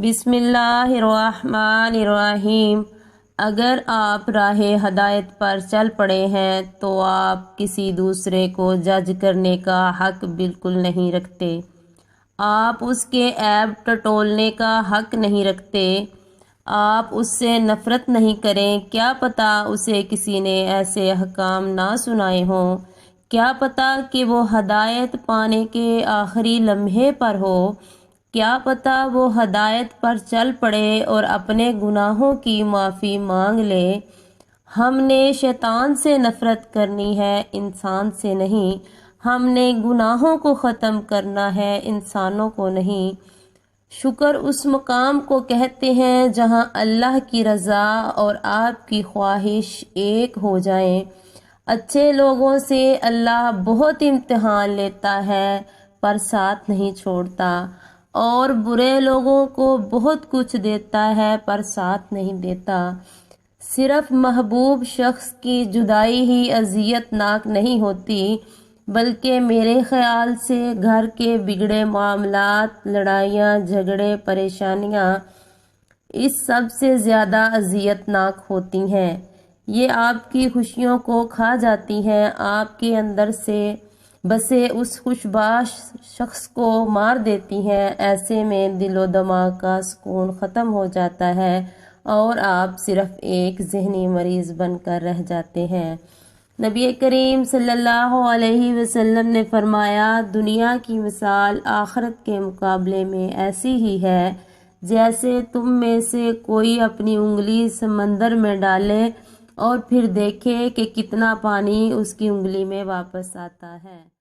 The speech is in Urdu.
بسم اللہ الرحمن الرحیم۔ اگر آپ راہ ہدایت پر چل پڑے ہیں تو آپ کسی دوسرے کو جج کرنے کا حق بالکل نہیں رکھتے۔ آپ اس کے عیب ٹٹولنے کا حق نہیں رکھتے۔ آپ اس سے نفرت نہیں کریں، کیا پتہ اسے کسی نے ایسے احکام نہ سنائے ہوں، کیا پتہ کہ وہ ہدایت پانے کے آخری لمحے پر ہو، کیا پتہ وہ ہدایت پر چل پڑے اور اپنے گناہوں کی معافی مانگ لے۔ ہم نے شیطان سے نفرت کرنی ہے، انسان سے نہیں۔ ہم نے گناہوں کو ختم کرنا ہے، انسانوں کو نہیں۔ شکر اس مقام کو کہتے ہیں جہاں اللہ کی رضا اور آپ کی خواہش ایک ہو جائیں۔ اچھے لوگوں سے اللہ بہت امتحان لیتا ہے پر ساتھ نہیں چھوڑتا، اور برے لوگوں کو بہت کچھ دیتا ہے پر ساتھ نہیں دیتا۔ صرف محبوب شخص کی جدائی ہی اذیت ناک نہیں ہوتی، بلکہ میرے خیال سے گھر کے بگڑے معاملات، لڑائیاں، جھگڑے، پریشانیاں اس سب سے زیادہ اذیت ناک ہوتی ہیں۔ یہ آپ کی خوشیوں کو کھا جاتی ہیں، آپ کے اندر سے بسے اس خوشباش شخص کو مار دیتی ہیں۔ ایسے میں دل و دماغ کا سکون ختم ہو جاتا ہے اور آپ صرف ایک ذہنی مریض بن کر رہ جاتے ہیں۔ نبی کریم صلی اللہ علیہ وسلم نے فرمایا، دنیا کی مثال آخرت کے مقابلے میں ایسی ہی ہے جیسے تم میں سے کوئی اپنی انگلی سمندر میں ڈالے اور پھر دیکھے کہ کتنا پانی اس کی انگلی میں واپس آتا ہے۔